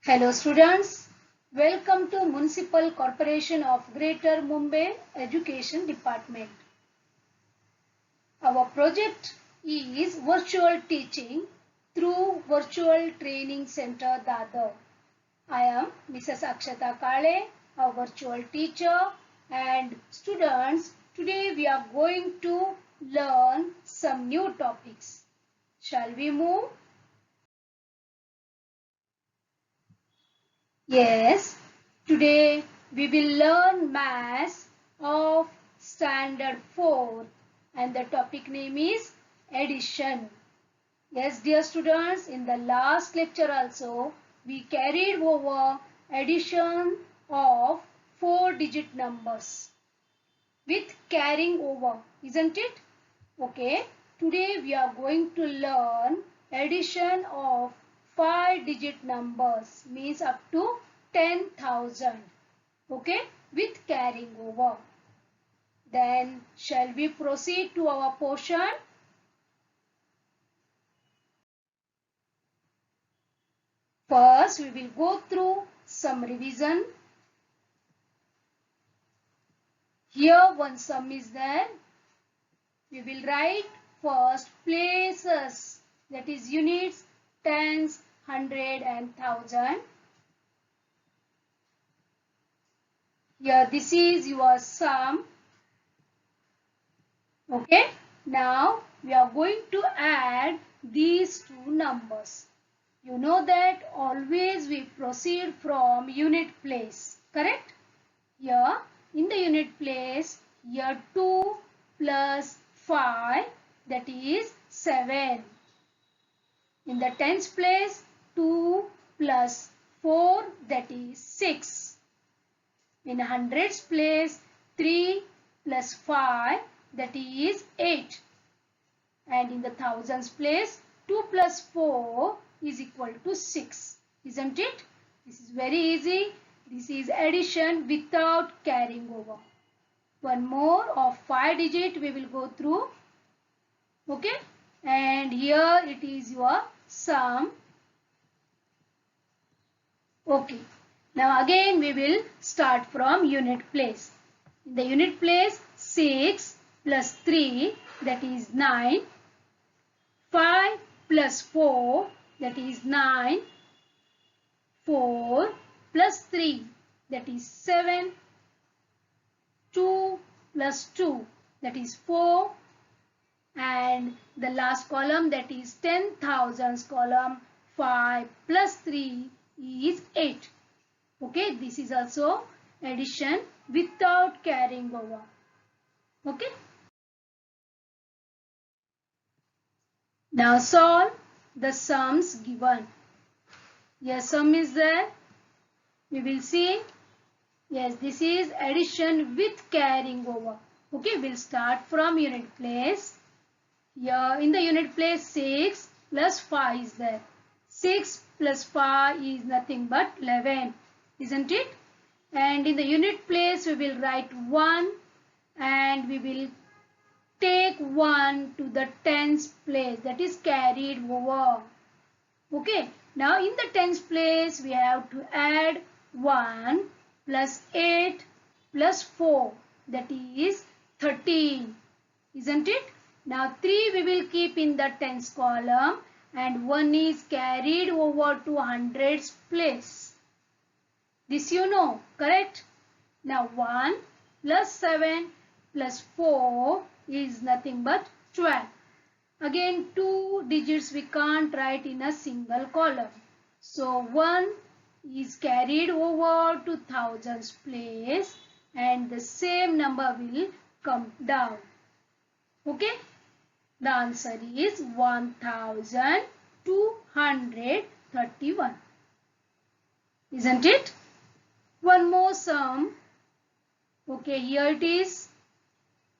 Hello students, welcome to Municipal Corporation of Greater Mumbai Education Department. Our project is virtual teaching through Virtual Training Center Dadar. I am Mrs. Akshata Kale, a virtual teacher, and students, today we are going to learn some new topics. Shall we move? Yes, today we will learn Maths of Standard 4 and the topic name is Addition. Yes, dear students, in the last lecture also we carried over addition of 4-digit numbers with carrying over, isn't it? Okay, today we are going to learn addition of 5-digit numbers, means up to 10,000. Okay, with carrying over. Then shall we proceed to our portion? First, we will go through some revision. Here one sum is there. We will write first places, that is units, tens, hundred and thousand. Here this is your sum. Okay. Now we are going to add these two numbers. You know that always we proceed from unit place. Correct? Here in the unit place, here 2 plus 5, that is 7. In the tens place, 2 plus 4, that is 6. In hundreds place, 3 plus 5, that is 8. And in the thousands place, 2 plus 4 is equal to 6. Isn't it? This is very easy. This is addition without carrying over. One more of 5 digit we will go through. Okay. And here it is your sum. Okay. Now again we will start from unit place. In the unit place, 6 plus 3, that is 9. 5 plus 4, that is 9. 4 plus 3, that is 7. 2 plus 2, that is 4. And the last column, that is 10,000s column, 5 plus 3 is 8. Okay, this is also addition without carrying over. Okay. Now solve the sums given. Yes, sum is there. We will see. Yes, this is addition with carrying over. Okay, we'll start from unit place. Here in the unit place, 6 plus 5 is there. 6 plus 5 is nothing but 11. Isn't it? And in the unit place, we will write 1 and we will take 1 to the tens place, that is carried over. Okay. Now in the tens place, we have to add 1 plus 8 plus 4, that is 13. Isn't it? Now 3 we will keep in the tens column and 1 is carried over to hundreds place. This you know, correct? Now 1 plus 7 plus 4 is nothing but 12. Again 2 digits we can't write in a single column. So 1 is carried over to thousands place and the same number will come down. Okay? The answer is 1231. Isn't it? One more sum. Okay, here it is.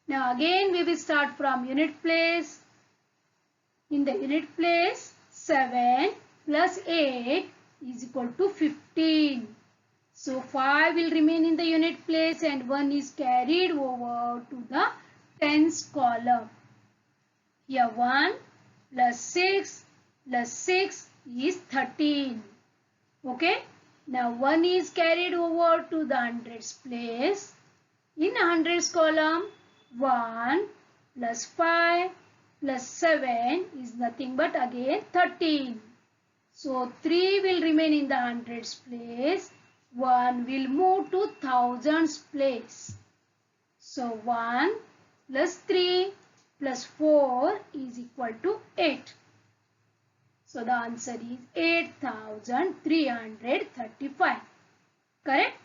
Now again we will start from unit place. In the unit place, 7 plus 8 is equal to 15. So 5 will remain in the unit place and 1 is carried over to the tens column. Here 1 plus 6 is 13. Okay. Now 1 is carried over to the hundreds place. In hundreds column, 1 plus 5 plus 7 is nothing but again 13. So 3 will remain in the hundreds place. 1 will move to thousands place. So 1 plus 3 plus 4 is equal to 8. So the answer is 8335. Correct?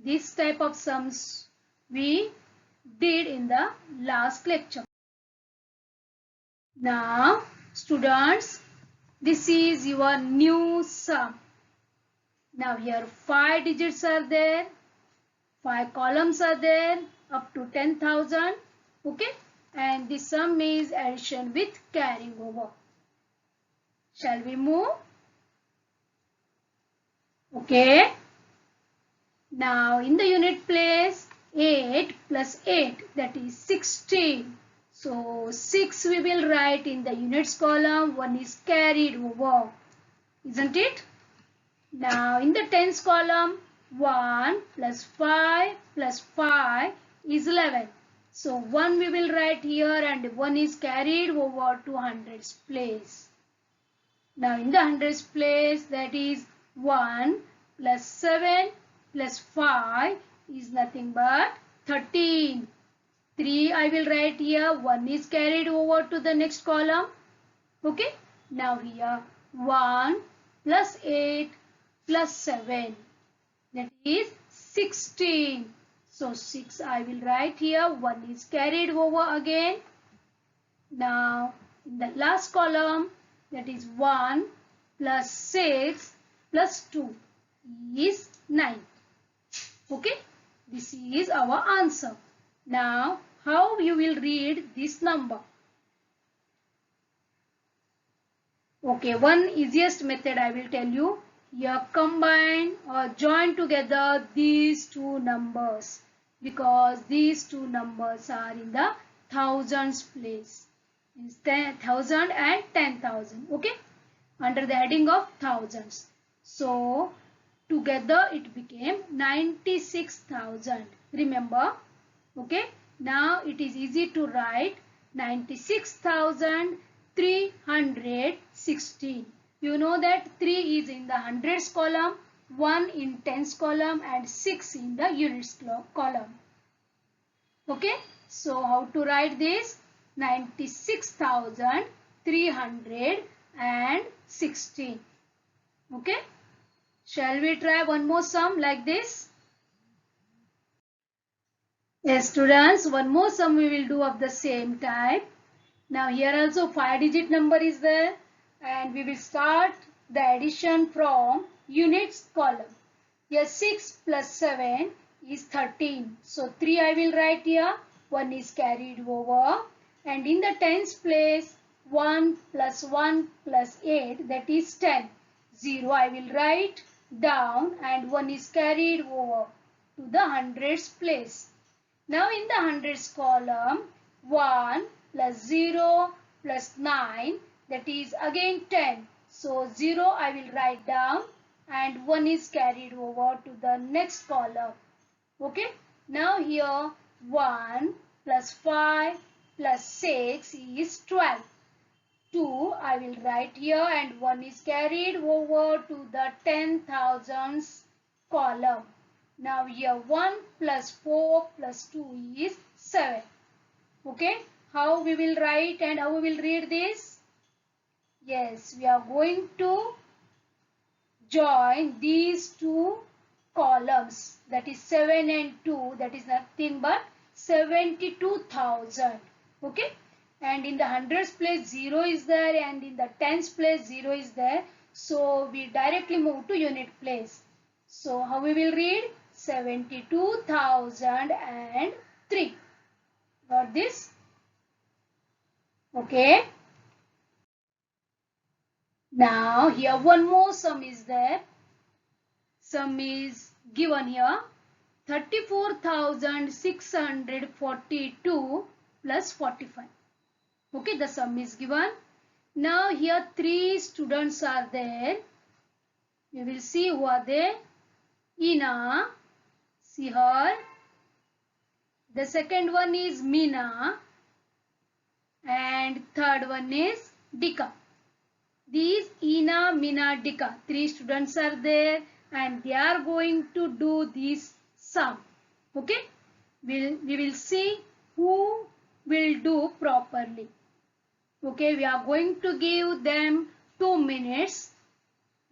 This type of sums we did in the last lecture. Now students, this is your new sum. Now here 5 digits are there, 5 columns are there up to 10,000. Okay, and the sum is addition with carrying over. Shall we move? Okay. Now in the unit place, 8 plus 8, that is 16. So 6 we will write in the units column, 1 is carried over, isn't it? Now in the tens column, 1 plus 5 plus 5 is 11. So 1 we will write here and 1 is carried over to hundreds place. Now in the hundreds place, that is 1 plus 7 plus 5 is nothing but 13. 3 I will write here, 1 is carried over to the next column. Okay. Now here 1 plus 8 plus 7, that is 16. So 6 I will write here, 1 is carried over again. Now in the last column, that is 1 plus 6 plus 2 is 9. Okay, this is our answer. Now how you will read this number? Okay, one easiest method I will tell you. Here combine or join together these two numbers, because these two numbers are in the thousands place. It's 10,000 and 10,000. Okay, under the heading of thousands. So together it became 96,000. Remember? Okay. Now it is easy to write 96,316. You know that 3 is in the hundreds column, 1 in tens column and 6 in the units column. Okay. So how to write this? 96,316. Okay. Shall we try one more sum like this? Yes, students, one more sum we will do of the same type. Now here also 5-digit number is there, and we will start the addition from units column. Here 6 plus 7 is 13. So 3 I will write here, 1 is carried over, and in the tens place 1 plus 1 plus 8, that is 10. 0 I will write down and 1 is carried over to the hundreds place. Now in the hundreds column, 1 plus 0 plus 9, that is again 10. So 0 I will write down and 1 is carried over to the next column. Okay. Now here 1 plus 5 plus 6 is 12. 2 I will write here and 1 is carried over to the 10,000s column. Now here 1 plus 4 plus 2 is 7. Okay. How we will write and how we will read this? Yes, we are going to join these two columns, that is 7 and 2, that is nothing but 72,000. Okay. And in the hundreds place 0 is there and in the tens place 0 is there. So we directly move to unit place. So how we will read? 72,003. Got this? Okay. Now here one more sum is there. Sum is given here. 34,642 plus 45. Okay, the sum is given. Now here 3 students are there. We will see who are they. Ina. See her. The second one is Mina. And third one is Dika. These Ina, Mina, Dika. 3 students are there and they are going to do this sum. Okay. We will see who will do properly. Okay. We are going to give them 2 minutes.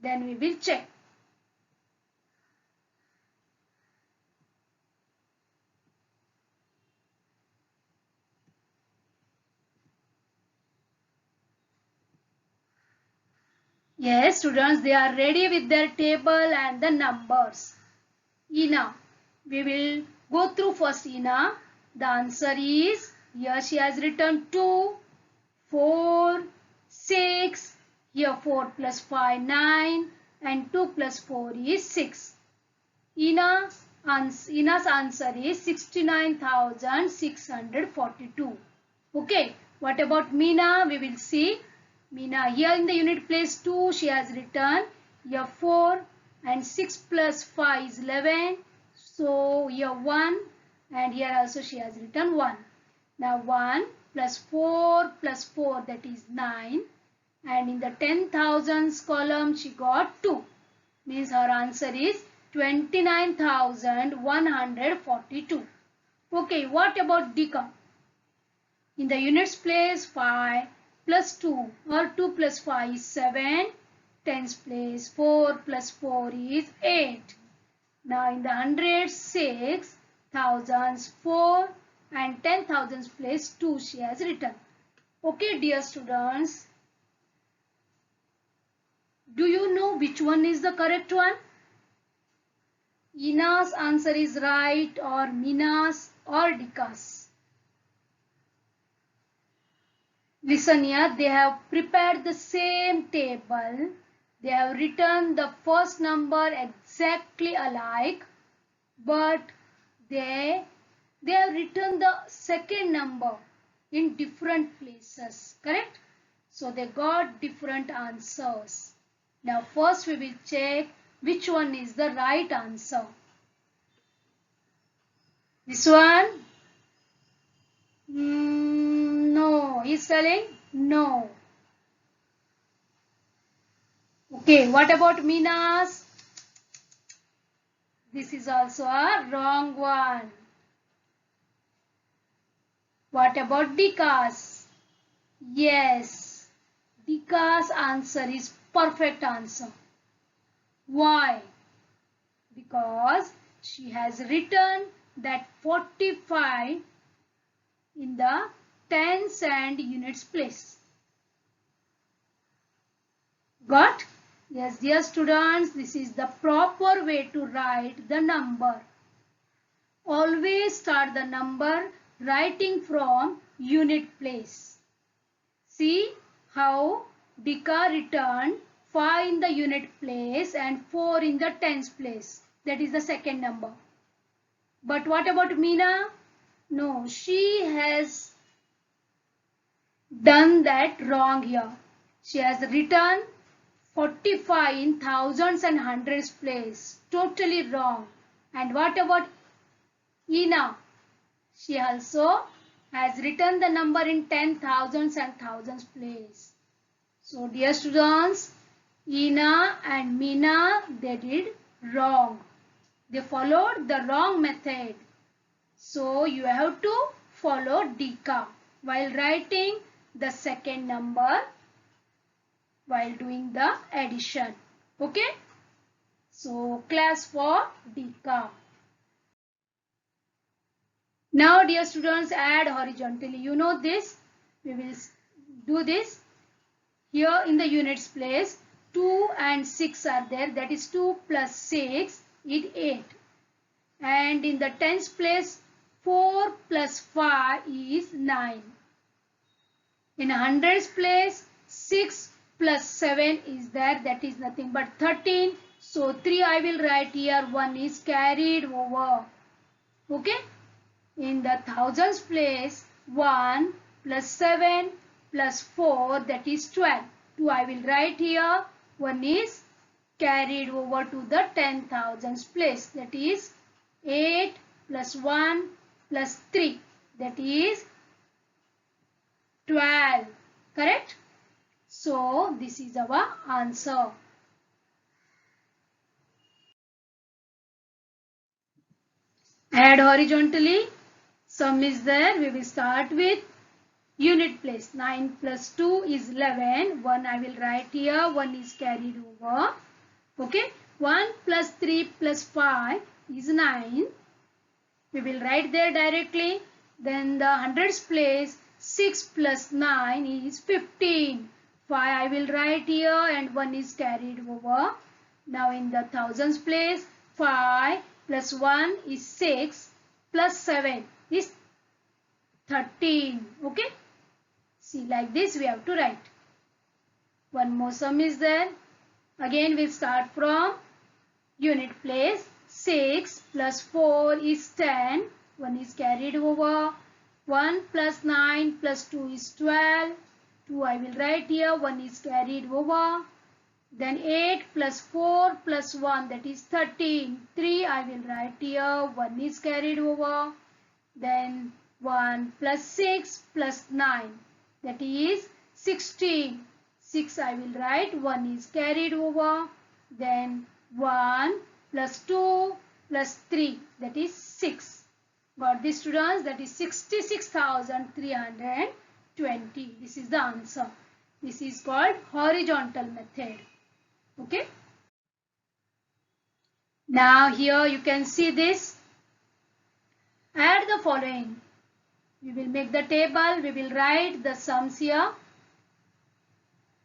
Then we will check. Yes, students, they are ready with their table and the numbers. Ina, we will go through first Ina. The answer is, here she has written 2, 4, 6, here 4 plus 5, 9 and 2 plus 4 is 6. Ina's answer is 69,642. Okay, what about Meena? We will see. Meena, here in the unit place 2, she has written here 4 and 6 plus 5 is 11. So here 1 and here also she has written 1. Now 1 plus 4 that is 9 and in the 10,000s column she got 2. Means her answer is 29,142. Okay, what about Dika? In the units place 5 plus 2 or 2 plus 5 is 7. Tens place 4 plus 4 is 8. Now in the hundreds 6, thousands 4 and 10,000s place 2 she has written. Okay dear students, do you know which one is the correct one? Ina's answer is right or Mina's or Dika's? Listen here, they have prepared the same table. They have written the first number exactly alike, but they have written the second number in different places, correct? So they got different answers. Now first we will check which one is the right answer. This one? No. He's telling no. Okay, what about Mina's? This is also a wrong one. What about Dika's? Yes, Dika's answer is perfect answer. Why? Because she has written that 45 in the tens and units place. Got? Yes, dear students, this is the proper way to write the number. Always start the number writing from unit place. See how Dika returned 5 in the unit place and 4 in the tens place. That is the second number. But what about Meena? No, she has done that wrong here. She has written 45 in thousands and hundreds place. Totally wrong. And what about Ina? She also has written the number in 10,000s and thousands place. So dear students, Ina and Meena, they did wrong. They followed the wrong method. So you have to follow Dika while writing the second number while doing the addition. Okay. So class for Dika. Now dear students, add horizontally. You know this. We will do this. Here in the units place 2 and 6 are there. That is 2 plus 6 is 8. And in the tens place 4 plus 5 is 9. In hundreds place 6 plus 7 is there. That is nothing but 13. So 3 I will write here. 1 is carried over. Okay. In the thousands place 1 plus 7 plus 4 that is 12. 2 I will write here. 1 is carried over to the 10,000s place. That is 8 plus 1 plus 3. That is 12. Correct? So this is our answer. Add horizontally. Sum is there. We will start with unit place. 9 plus 2 is 11. 1 I will write here. 1 is carried over. Okay. 1 plus 3 plus 5 is 9. We will write there directly. Then the hundreds place, 6 plus 9 is 15. 5 I will write here and 1 is carried over. Now in the thousands place, 5 plus 1 is 6 plus 7 is 13. Okay. See, like this we have to write. One more sum is there. Again we start from unit place. 6 plus 4 is 10. 1 is carried over. 1 plus 9 plus 2 is 12. 2 I will write here. 1 is carried over. Then 8 plus 4 plus 1, that is 13. 3 I will write here. 1 is carried over. Then 1 plus 6 plus 9, that is 16. 6 I will write. 1 is carried over. Then 1 plus 2 plus 3, that is 6. Got this, students? That is 66,320. This is the answer. This is called horizontal method. Okay. Now here you can see this. Add the following. We will make the table. We will write the sums here.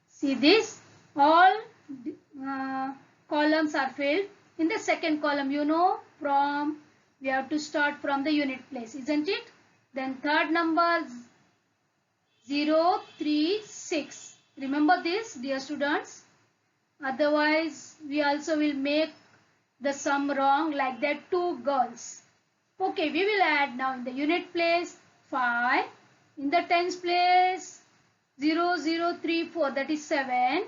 See this. All columns are filled. In the second column, you know, we have to start from the unit place, isn't it? Then third number 0, 3, 6. Remember this, dear students. Otherwise, we also will make the sum wrong, like that 2 girls. Okay, we will add now in the unit place 5. In the tens place 0, 0, 3, 4, that is 7.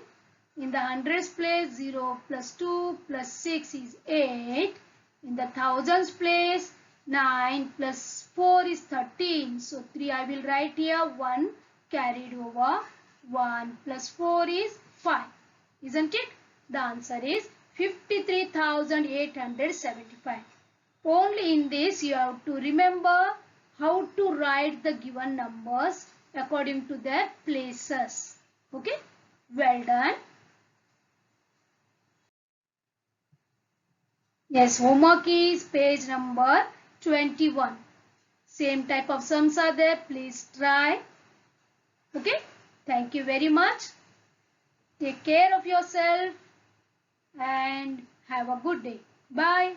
In the hundreds place 0 plus 2 plus 6 is 8. In the thousands place 9 plus 4 is 13. So 3 I will write here. 1 carried over. 1 plus 4 is 5. Isn't it? The answer is 53,875. Only in this you have to remember how to write the given numbers according to their places. Okay? Well done. Yes, homework is page number 21. Same type of sums are there. Please try. Okay? Thank you very much. Take care of yourself and have a good day. Bye.